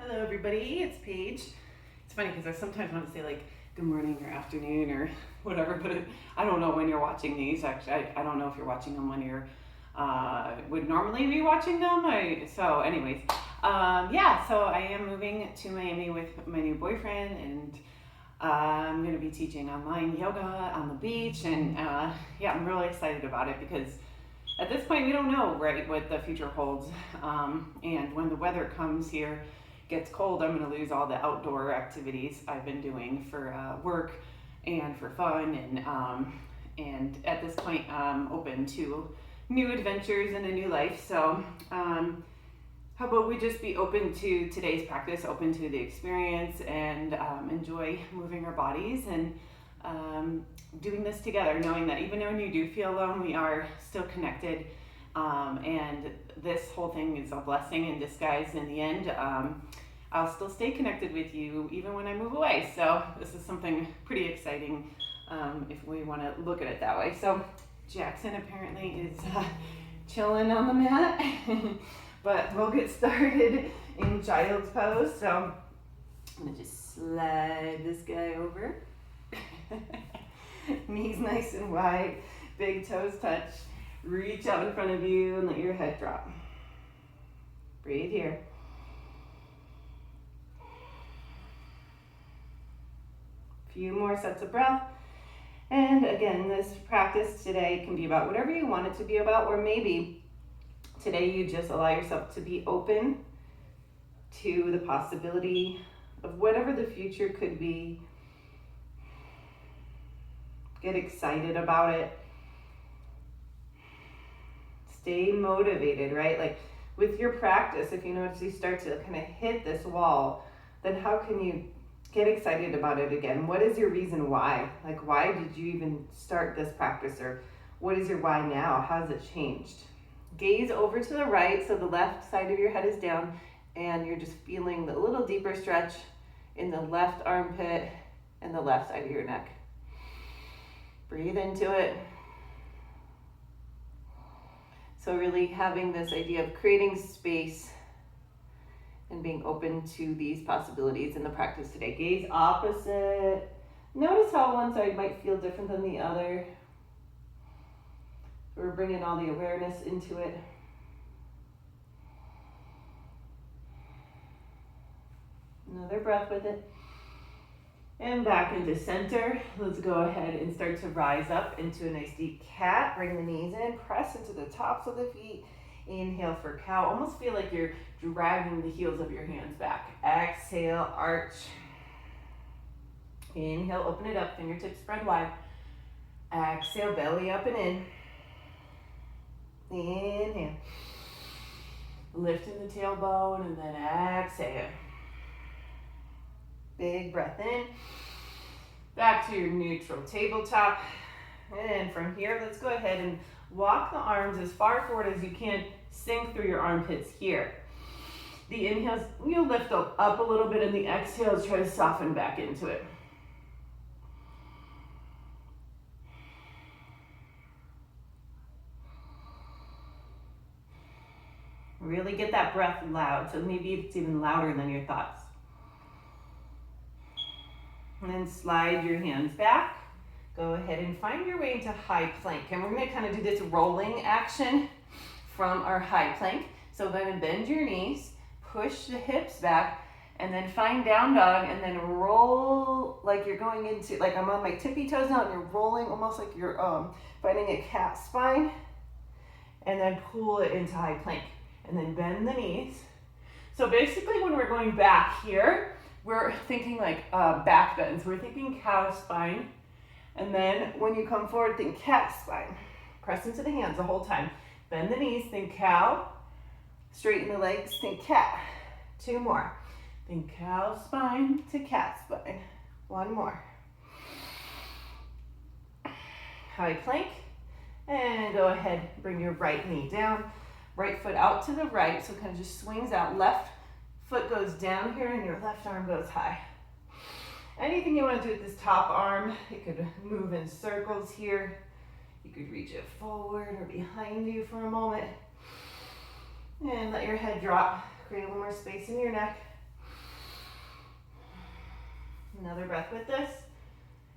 Hello everybody, it's Paige. It's funny because I sometimes want to say like good morning or afternoon or whatever, but I don't know when you're watching these. Actually, I don't know if you're watching them when you're would normally be watching them. So I am moving to Miami with my new boyfriend, and I'm going to be teaching online yoga on the beach, and I'm really excited about it because at this point we don't know right what the future holds, and when the weather comes here gets cold, I'm going to lose all the outdoor activities I've been doing for work and for fun, and at this point I'm open to new adventures and a new life. So how about we just be open to today's practice, open to the experience, and enjoy moving our bodies and doing this together, knowing that even when you do feel alone, we are still connected, and this whole thing is a blessing in disguise in the end. I'll still stay connected with you even when I move away. So this is something pretty exciting, if we want to look at it that way. So Jackson apparently is chilling on the mat, but we'll get started in child's pose. So I'm gonna just slide this guy over. Knees nice and wide, big toes touch. Reach out in front of you and let your head drop. Breathe here. Few more sets of breath. And again, this practice today can be about whatever you want it to be about, or maybe today you just allow yourself to be open to the possibility of whatever the future could be. Get excited about it. Stay motivated, right? Like with your practice, if you notice you start to kind of hit this wall, then how can you get excited about it again? What is your reason why? Like, why did you even start this practice? Or what is your why now? How has it changed? Gaze over to the right, so the left side of your head is down, and you're just feeling the little deeper stretch in the left armpit and the left side of your neck. Breathe into it. So really having this idea of creating space and being open to these possibilities in the practice today. Gaze opposite. Notice how one side might feel different than the other. We're bringing all the awareness into it. Another breath with it. And back into center. Let's go ahead and start to rise up into a nice deep cat. Bring the knees in, press into the tops of the feet. Inhale for cow. Almost feel like you're dragging the heels of your hands back. Exhale, arch. Inhale, open it up, fingertips spread wide. Exhale, belly up and in. Inhale. Lifting the tailbone and then exhale. Big breath in. Back to your neutral tabletop. And from here, let's go ahead and walk the arms as far forward as you can. Sink through your armpits here. The inhales, you'll lift up a little bit, and the exhales, try to soften back into it. Really get that breath loud, so maybe it's even louder than your thoughts. And then slide your hands back. Go ahead and find your way into high plank. And we're going to kind of do this rolling action from our high plank. So then bend your knees, push the hips back, and then find down dog, and then roll like you're going into, like I'm on my tippy toes now, and you're rolling almost like you're finding a cat spine, and then pull it into high plank, and then bend the knees. So basically when we're going back here, we're thinking like back bends. We're thinking cow spine. And then when you come forward, think cat spine. Press into the hands the whole time. Bend the knees, think cow. Straighten the legs, think cat. 2 more. Think cow spine to cat spine. 1 more. High plank. And go ahead, bring your right knee down. Right foot out to the right, so it kind of just swings out. Left foot goes down here and your left arm goes high. Anything you want to do with this top arm, it could move in circles here. You could reach it forward or behind you for a moment. And let your head drop. Create a little more space in your neck. Another breath with this.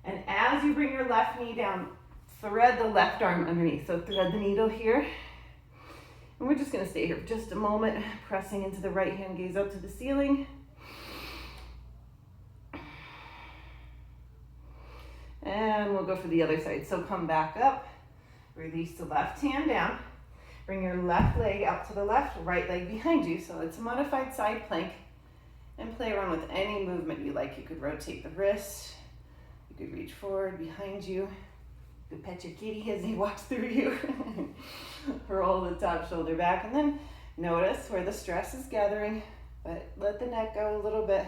And as you bring your left knee down, thread the left arm underneath. So thread the needle here. And we're just gonna stay here for just a moment, pressing into the right hand, gaze up to the ceiling. And we'll go for the other side. So come back up, release the left hand down, bring your left leg out to the left, right leg behind you. So it's a modified side plank, and play around with any movement you like. You could rotate the wrist, you could reach forward behind you, you could pet your kitty as he walks through you. Roll the top shoulder back, and then notice where the stress is gathering, but let the neck go a little bit.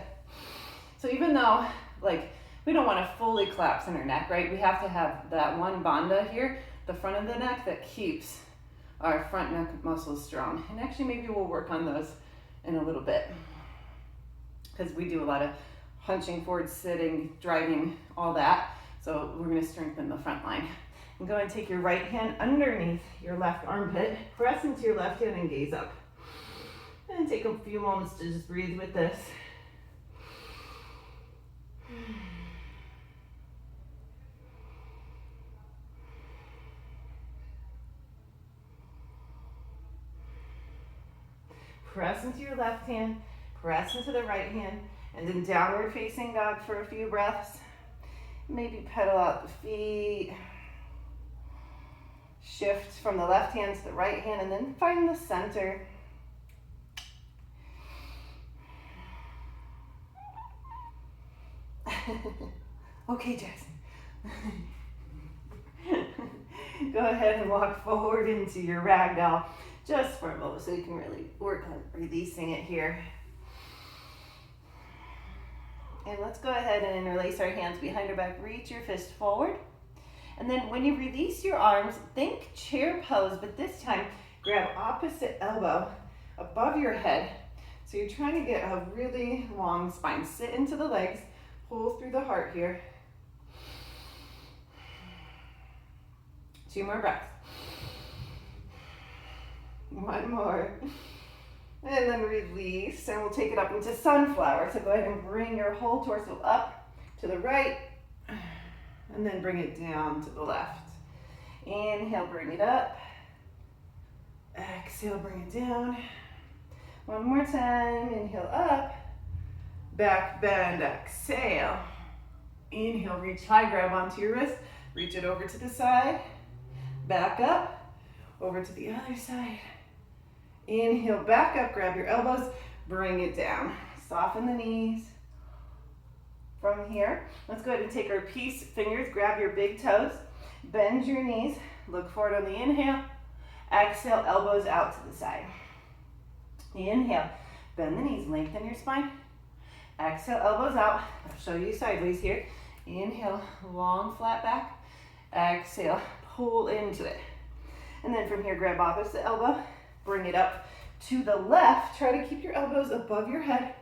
So even though, like, we don't want to fully collapse in our neck, right? We have to have that one bandha here, the front of the neck, that keeps our front neck muscles strong. And actually, maybe we'll work on those in a little bit, because we do a lot of hunching forward, sitting, driving, all that. So we're going to strengthen the front line. And go ahead and take your right hand underneath your left armpit, press into your left hand and gaze up. And take a few moments to just breathe with this. Press into your left hand, press into the right hand, and then downward facing dog for a few breaths. Maybe pedal out the feet. Shift from the left hand to the right hand, and then find the center. Okay, Jackson. Go ahead and walk forward into your ragdoll just for a moment so you can really work on releasing it here. And let's go ahead and interlace our hands behind our back. Reach your fist forward. And then when you release your arms, think chair pose, but this time grab opposite elbow above your head. So you're trying to get a really long spine. Sit into the legs, pull through the heart here. 2 more breaths. 1 more. And then release, and we'll take it up into sunflower. So go ahead and bring your whole torso up to the right, and then bring it down to the left. Inhale, bring it up. Exhale, bring it down. 1 more time, inhale up. Back bend, exhale. Inhale, reach high, grab onto your wrist. Reach it over to the side. Back up, over to the other side. Inhale, back up, grab your elbows, bring it down. Soften the knees. From here, let's go ahead and take our peace fingers, grab your big toes, bend your knees, look forward on the inhale. Exhale, elbows out to the side. Inhale, bend the knees, lengthen your spine. Exhale, elbows out. I'll show you sideways here. Inhale, long flat back. Exhale, pull into it. And then from here, grab opposite elbow, bring it up to the left. Try to keep your elbows above your head.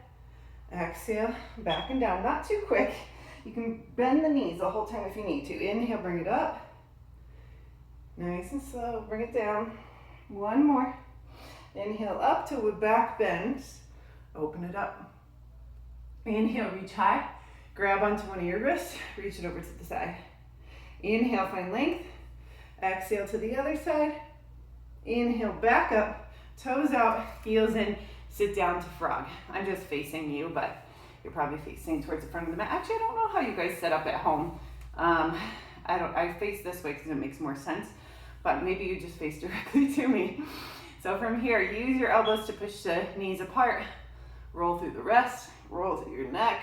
Exhale, back and down, not too quick. You can bend the knees the whole time if you need to. Inhale, bring it up. Nice and slow, bring it down. 1 more. Inhale up to a back bend. Open it up. Inhale, reach high. Grab onto one of your wrists, reach it over to the side. Inhale, find length. Exhale to the other side. Inhale, back up, toes out, heels in, sit down to frog. I'm just facing you, but you're probably facing towards the front of the mat. Actually, I don't know how you guys set up at home. I face this way because it makes more sense, but maybe you just face directly to me. So from here, use your elbows to push the knees apart. Roll through the rest, roll through your neck.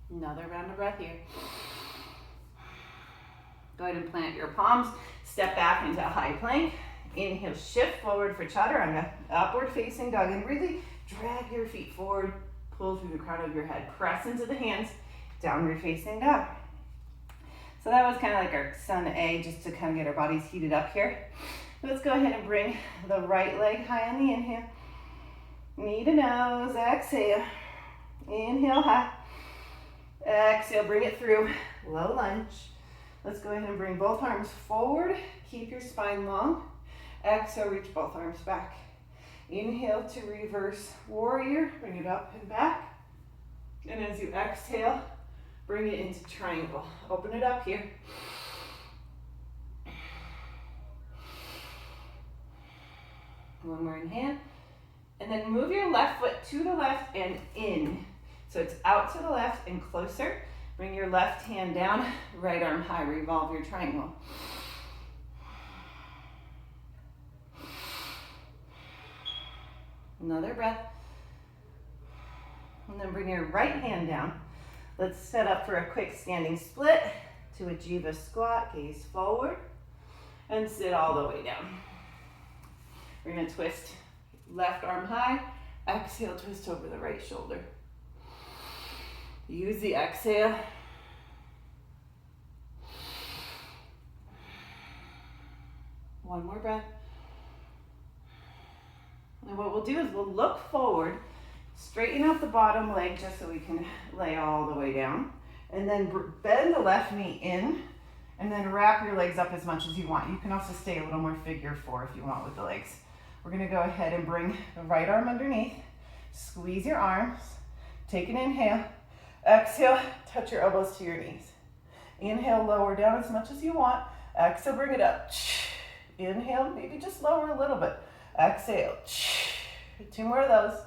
Another round of breath here. Go ahead and plant your palms. Step back into a high plank. Inhale, shift forward for chaturanga. Upward facing dog. And really drag your feet forward. Pull through the crown of your head. Press into the hands. Downward facing dog. So that was kind of like our sun A, just to kind of get our bodies heated up here. Let's go ahead and bring the right leg high on the inhale. Knee to nose. Exhale. Inhale high. Exhale, bring it through. Low lunge. Let's go ahead and bring both arms forward. Keep your spine long. Exhale, reach both arms back. Inhale to reverse warrior, bring it up and back. And as you exhale, bring it into triangle. Open it up here. One more inhale. And then move your left foot to the left and in. So it's out to the left and closer. Bring your left hand down, right arm high, revolve your triangle. Another breath. And then bring your right hand down. Let's set up for a quick standing split to a Jiva squat, gaze forward, and sit all the way down. We're gonna twist left arm high, exhale, twist over the right shoulder. Use the exhale. One more breath. And what we'll do is we'll look forward, straighten out the bottom leg just so we can lay all the way down. And then bend the left knee in, and then wrap your legs up as much as you want. You can also stay a little more figure four if you want with the legs. We're gonna go ahead and bring the right arm underneath, squeeze your arms, take an inhale, exhale, touch your elbows to your knees. Inhale, lower down as much as you want. Exhale, bring it up. Inhale, maybe just lower a little bit. Exhale. 2 more of those.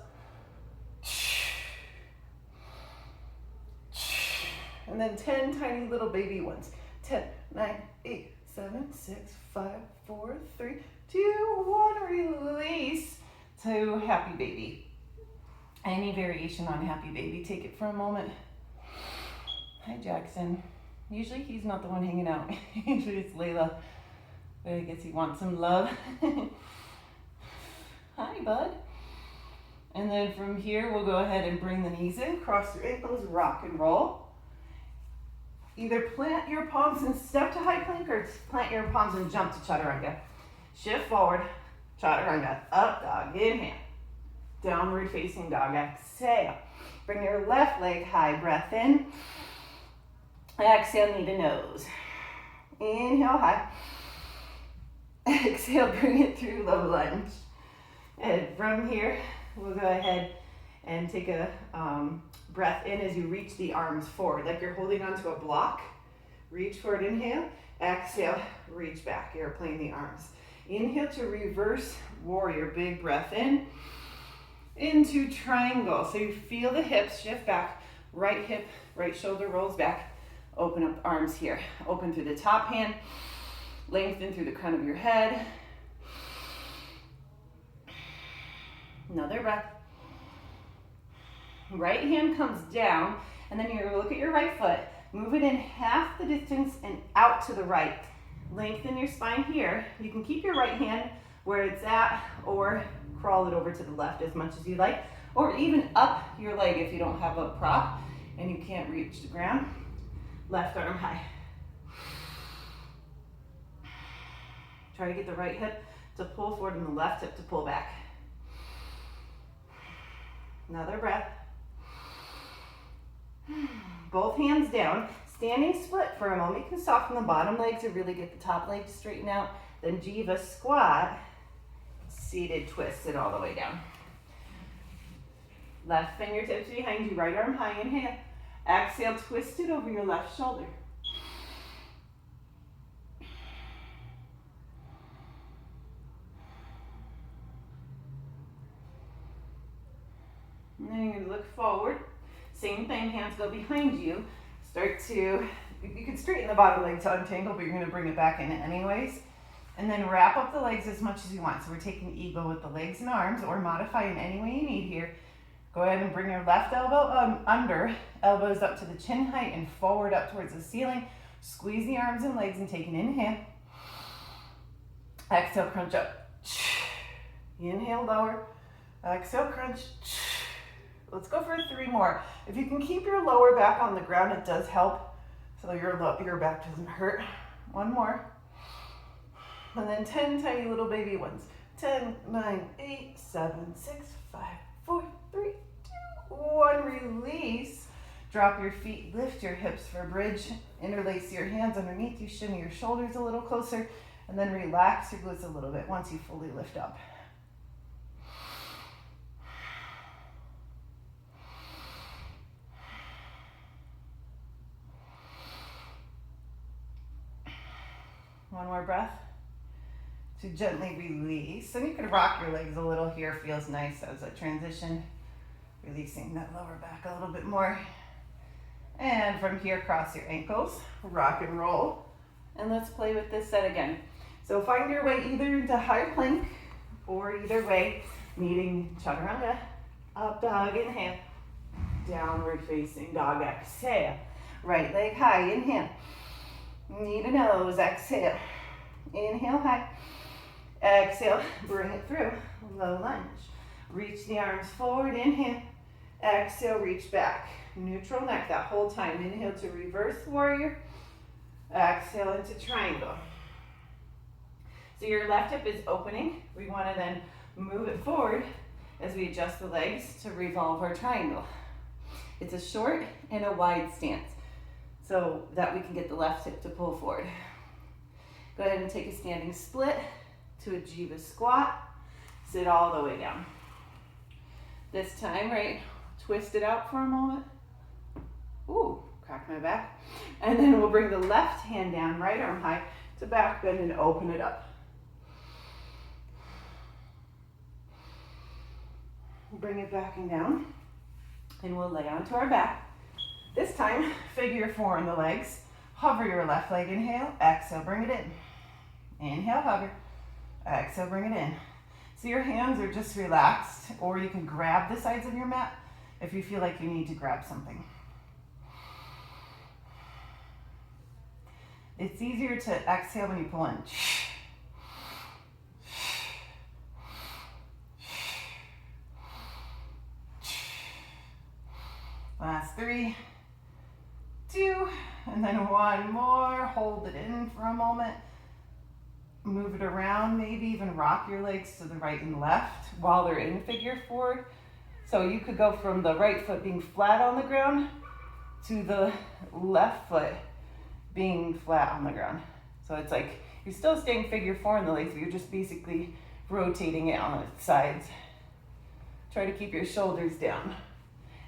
And then 10 tiny little baby ones. 10, 9, 8, 7, 6, 5, 4, 3, 2, 1. Release to happy baby. Any variation on happy baby, take it for a moment. Hi, Jackson. Usually he's not the one hanging out. Usually it's Layla. But I guess he wants some love. Hi, bud. And then from here, we'll go ahead and bring the knees in, cross your ankles, rock and roll. Either plant your palms and step to high plank, or plant your palms and jump to chaturanga. Shift forward, chaturanga, up dog, inhale. Downward facing dog, exhale. Bring your left leg high, breath in. Exhale, knee to nose. Inhale, high. Exhale, bring it through low lunge. And from here, we'll go ahead and take a breath in as you reach the arms forward, like you're holding onto a block. Reach forward, inhale. Exhale, reach back, airplane the arms. Inhale to reverse warrior, big breath in. Into triangle, so you feel the hips shift back. Right hip, right shoulder rolls back. Open up the arms here. Open through the top hand. Lengthen through the crown of your head. Another breath. Right hand comes down, and then you're gonna look at your right foot. Move it in half the distance and out to the right. Lengthen your spine here. You can keep your right hand where it's at, or crawl it over to the left as much as you like, or even up your leg if you don't have a prop and you can't reach the ground. Left arm high. Try to get the right hip to pull forward and the left hip to pull back. Another breath. Both hands down. Standing split for a moment. You can soften the bottom leg to really get the top leg to straighten out. Then Jiva squat. Seated, twisted all the way down. Left fingertips behind you, right arm high, inhale. Exhale, twist it over your left shoulder. And then you're gonna look forward. Same thing, hands go behind you. Start to, you can straighten the bottom leg to untangle, but you're gonna bring it back in anyways. And then wrap up the legs as much as you want. So we're taking eagle with the legs and arms, or modify in any way you need here. Go ahead and bring your left elbow under, elbows up to the chin height and forward up towards the ceiling. Squeeze the arms and legs and take an inhale. Exhale, crunch up. Inhale, lower. Exhale, crunch. Let's go for 3 more. If you can keep your lower back on the ground, it does help, so your back doesn't hurt. 1 more. And then 10 tiny little baby ones. 10, 9, 8, 7, 6, 5, 4, 3, 2, 1. Release. Drop your feet, lift your hips for a bridge. Interlace your hands underneath you, shimmy your shoulders a little closer, and then relax your glutes a little bit once you fully lift up. One more breath to gently release. And you can rock your legs a little here. Feels nice as a transition. Releasing that lower back a little bit more. And from here, cross your ankles, rock and roll. And let's play with this set again. So find your way either into high plank or either way, meeting chaturanga. Up dog, inhale. Downward facing dog, exhale. Right leg high, inhale. Knee to nose, exhale. Inhale high. Exhale, bring it through. Low lunge. Reach the arms forward, inhale. Exhale, reach back. Neutral neck that whole time. Inhale to reverse warrior. Exhale into triangle. So your left hip is opening. We want to then move it forward as we adjust the legs to revolve our triangle. It's a short and a wide stance so that we can get the left hip to pull forward. Go ahead and take a standing split to a jiva squat. Sit all the way down. This time, right, twist it out for a moment. Ooh, crack my back. And then we'll bring the left hand down, right arm high to back bend and open it up. Bring it back and down. And we'll lay onto our back. This time, figure four on the legs. Hover your left leg, inhale, exhale, bring it in. Inhale, hover, exhale, bring it in. So your hands are just relaxed, or you can grab the sides of your mat if you feel like you need to grab something. It's easier to exhale when you pull in. Last 3, 2, and then one more. Hold it in for a moment. Move it around, maybe even rock your legs to the right and left while they're in figure four. So you could go from the right foot being flat on the ground to the left foot being flat on the ground. So it's like you're still staying figure four in the legs, but you're just basically rotating it on its sides. Try to keep your shoulders down.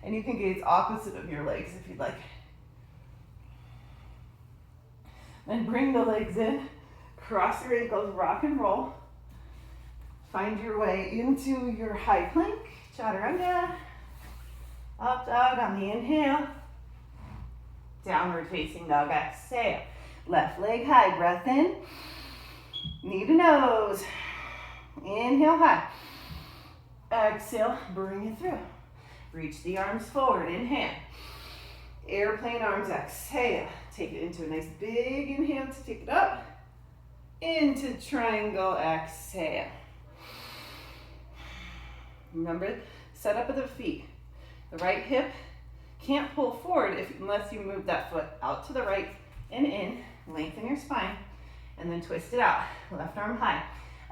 And you can gaze opposite of your legs if you'd like. Then bring the legs in, cross your ankles, rock and roll. Find your way into your high plank, chaturanga. Up dog on the inhale. Downward facing dog, exhale. Left leg high, breath in. Knee to nose. Inhale high. Exhale, bring it through. Reach the arms forward, inhale. Airplane arms, exhale. Take it into a nice big inhale to take it up. Into triangle, exhale. Remember, set up of the feet. The right hip can't pull forward unless you move that foot out to the right and in. Lengthen your spine and then twist it out. Left arm high.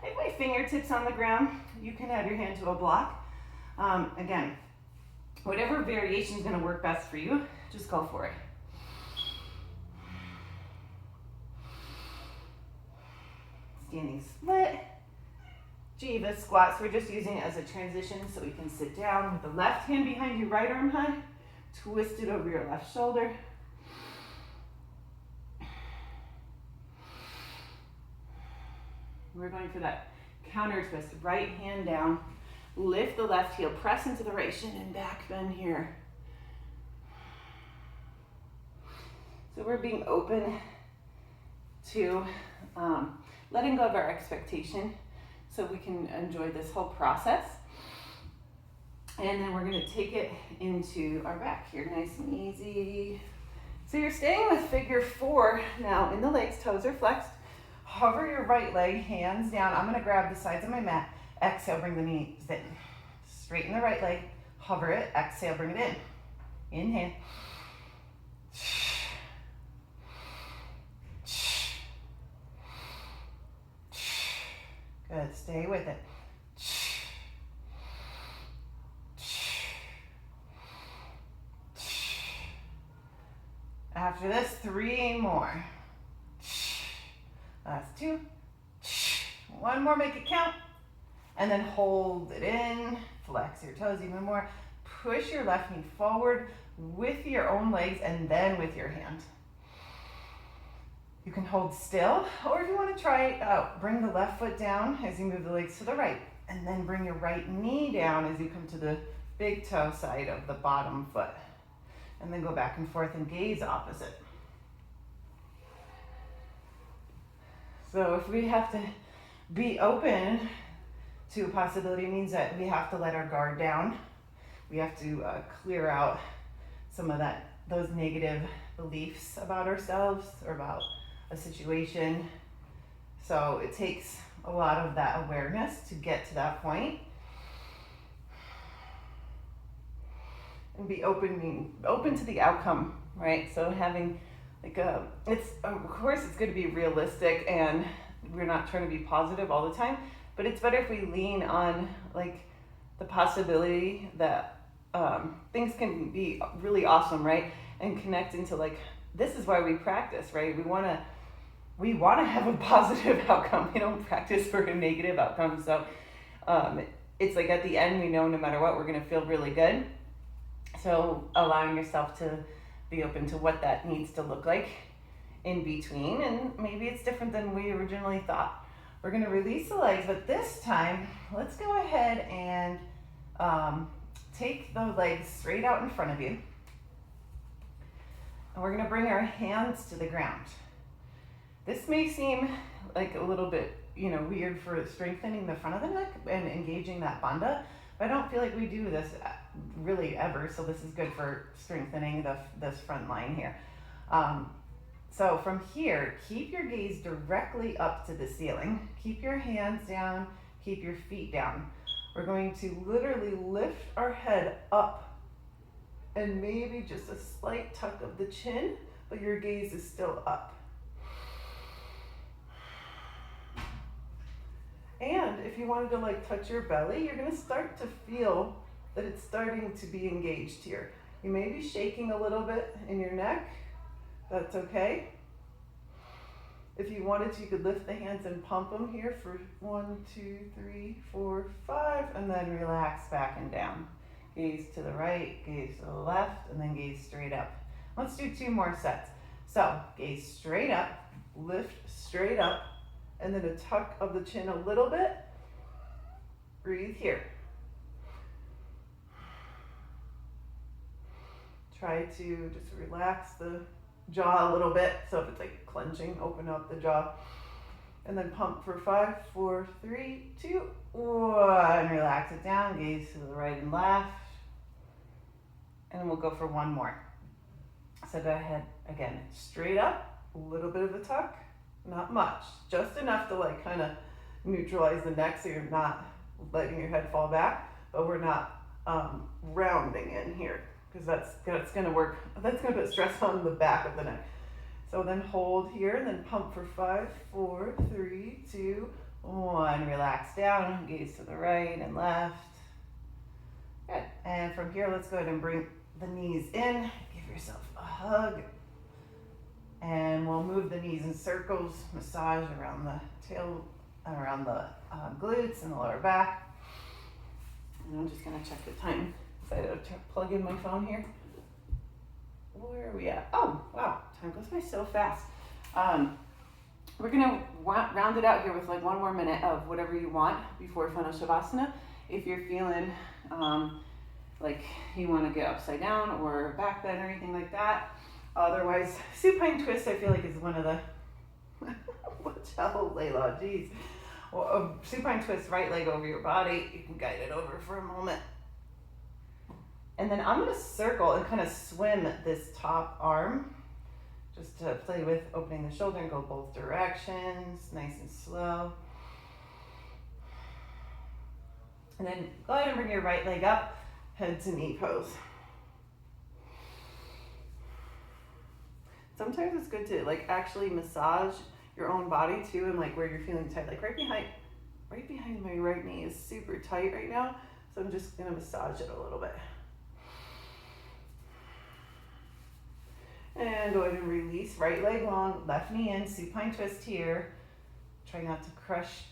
I have my fingertips on the ground. You can add your hand to a block. Again, whatever variation is going to work best for you, just go for it. Standing split. Jiva squats. We're just using it as a transition so we can sit down with the left hand behind your right arm high. Twist it over your left shoulder. We're going for that counter twist. Right hand down. Lift the left heel. Press into the right shin and back bend here. So we're being open to letting go of our expectation so we can enjoy this whole process. And then we're going to take it into our back here, nice and easy. So you're staying with figure four now in the legs, toes are flexed. Hover your right leg, hands down. I'm going to grab the sides of my mat. Exhale, bring the knees in. Straighten the right leg, hover it. Exhale, bring it in. Inhale. Good, stay with it. After this, 3 more. Last 2. One more, make it count. And then hold it in. Flex your toes even more. Push your left knee forward with your own legs and then with your hand. You can hold still, or if you want to try it out, bring the left foot down as you move the legs to the right, and then bring your right knee down as you come to the big toe side of the bottom foot. And then go back and forth and gaze opposite. So if we have to be open to a possibility, it means that we have to let our guard down. We have to clear out some of those negative beliefs about ourselves or about a situation. So it takes a lot of that awareness to get to that point. And be open to the outcome, right? So having it's of course it's going to be realistic, and we're not trying to be positive all the time, but it's better if we lean on like the possibility that things can be really awesome, right? And connect into like, this is why we practice, right? We want to have a positive outcome. We don't practice for a negative outcome. So it's like at the end, we know no matter what, we're going to feel really good. So allowing yourself to be open to what that needs to look like in between. And maybe it's different than we originally thought. We're going to release the legs, but this time, let's go ahead and take the legs straight out in front of you. And we're going to bring our hands to the ground. This may seem like a little bit, weird for strengthening the front of the neck and engaging that bandha, but I don't feel like we do this really ever, so this is good for strengthening this front line here. So from here, keep your gaze directly up to the ceiling. Keep your hands down, keep your feet down. We're going to literally lift our head up and maybe just a slight tuck of the chin, but your gaze is still up. And if you wanted to touch your belly, you're going to start to feel that it's starting to be engaged here. You may be shaking a little bit in your neck. That's okay. If you wanted to, you could lift the hands and pump them here for 1, 2, 3, 4, 5, and then relax back and down. Gaze to the right, gaze to the left, and then gaze straight up. Let's do 2 more sets. So gaze straight up, lift straight up, and then a tuck of the chin a little bit. Breathe here. Try to just relax the jaw a little bit. So if it's like clenching, open up the jaw. And then pump for 5, 4, 3, 2, 1. Relax it down, gaze to the right and left. And then we'll go for 1 more. So go ahead, again, straight up, a little bit of a tuck, not much, just enough to kind of neutralize the neck so you're not letting your head fall back, but we're not rounding in here, because that's going to work. That's going to put stress on the back of the neck. So then hold here and then pump for 5, 4, 3, 2, 1. Relax down, gaze to the right and left. Good. And from here, let's go ahead and bring the knees in. Give yourself a hug. And we'll move the knees in circles, massage around the tail, around the glutes and the lower back. And I'm just going to check the time. So I had to plug in my phone here. Where are we at? Oh, wow, time goes by so fast. We're going to round it out here with 1 more minute of whatever you want before Funnel Shavasana. If you're feeling like you want to get upside down or back bend or anything like that. Otherwise, supine twist I feel like is one of the, watch out Layla, geez. Well, supine twist, right leg over your body. You can guide it over for a moment. And then I'm going to circle and kind of swim this top arm just to play with opening the shoulder and go both directions, nice and slow. And then go ahead and bring your right leg up, head to knee pose. Sometimes it's good to actually massage your own body too, and where you're feeling tight, right behind my right knee is super tight right now. So I'm just gonna massage it a little bit. And go ahead and release, right leg long, left knee in, supine twist here. Try not to crush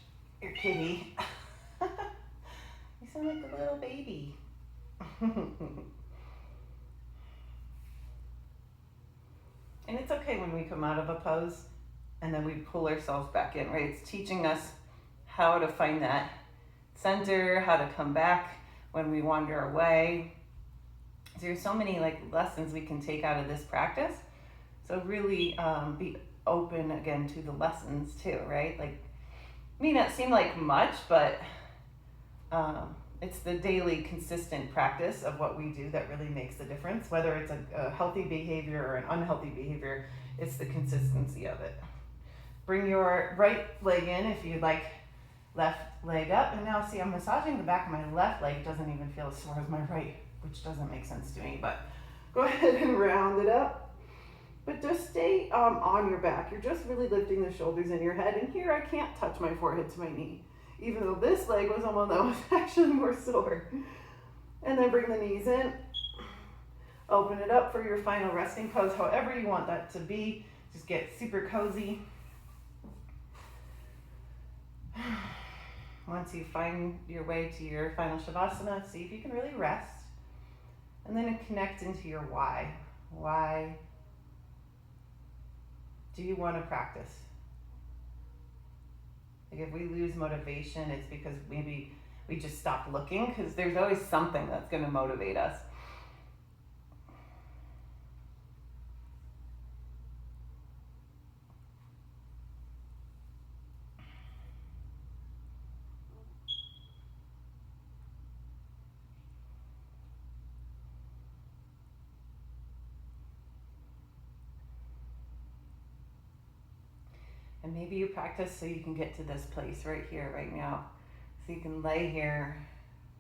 your kitty. You sound like a little baby. And it's okay when we come out of a pose and then we pull ourselves back in, right? It's teaching us how to find that center, how to come back when we wander away. There's so many like lessons we can take out of this practice. So really be open again to the lessons too, right? Like, may not seem like much, but it's the daily consistent practice of what we do that really makes the difference. Whether it's a healthy behavior or an unhealthy behavior, it's the consistency of it. Bring your right leg in if you'd like, left leg up. And now see, I'm massaging the back of my left leg. It doesn't even feel as sore as my right, which doesn't make sense to me, but go ahead and round it up. But just stay on your back. You're just really lifting the shoulders in your head. And here I can't touch my forehead to my knee, even though this leg was the one that was actually more sore. And then bring the knees in. Open it up for your final resting pose, however you want that to be. Just get super cozy. Once you find your way to your final Shavasana, see if you can really rest. And then connect into your why. Why do you want to practice? Like if we lose motivation, it's because maybe we just stopped looking, because there's always something that's going to motivate us. And maybe you practice so you can get to this place right here, right now. So you can lay here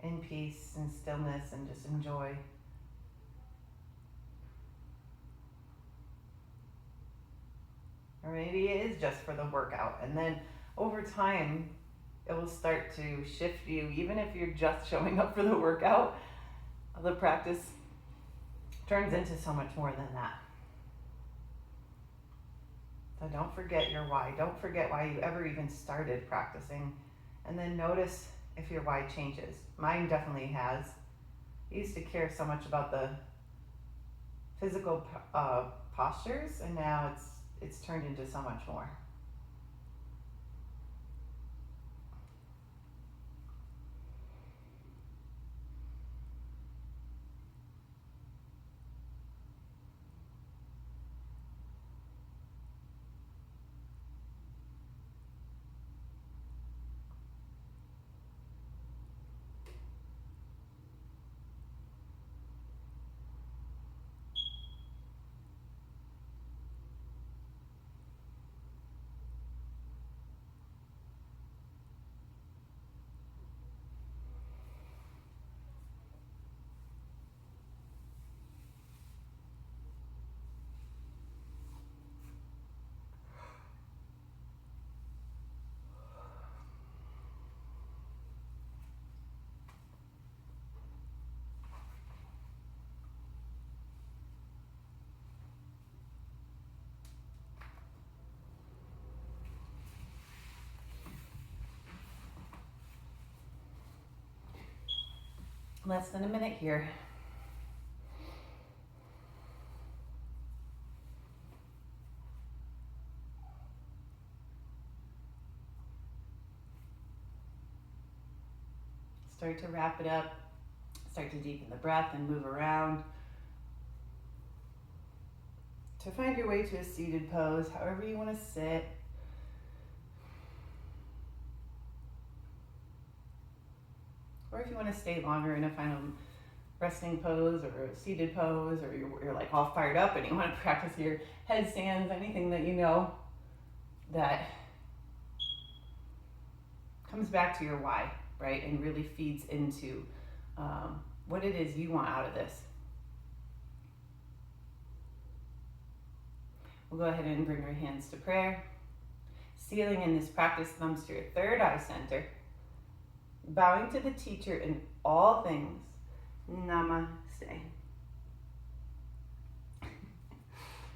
in peace and stillness and just enjoy. Or maybe it is just for the workout. And then over time, it will start to shift you. Even if you're just showing up for the workout, the practice turns into so much more than that. So don't forget your why. Don't forget why you ever even started practicing. And then notice if your why changes. Mine definitely has. I used to care so much about the physical postures, and now it's turned into so much more. Less than a minute here. Start to wrap it up. Start to deepen the breath and move around. To find your way to a seated pose, however you want to sit. Or if you want to stay longer in a final resting pose or a seated pose, or you're like all fired up and you want to practice your headstands, anything that you know that comes back to your why, right? And really feeds into what it is you want out of this. We'll go ahead and bring our hands to prayer. Sealing in this practice, thumbs to your third eye center. Bowing to the teacher in all things. Namaste.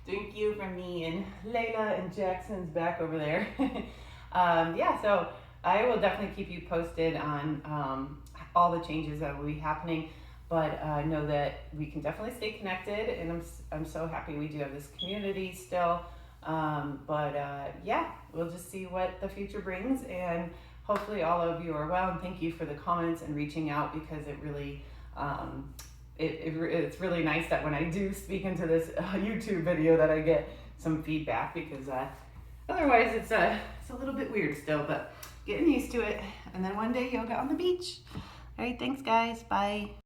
Thank you from me and Layla and Jackson's back over there. So I will definitely keep you posted on all the changes that will be happening. But know that we can definitely stay connected, and I'm so happy we do have this community still. Yeah, we'll just see what the future brings, and hopefully all of you are well, and thank you for the comments and reaching out, because it really it's really nice that when I do speak into this YouTube video that I get some feedback, because otherwise it's a little bit weird still, but getting used to it. And then one day yoga on the beach. All right, thanks guys, bye.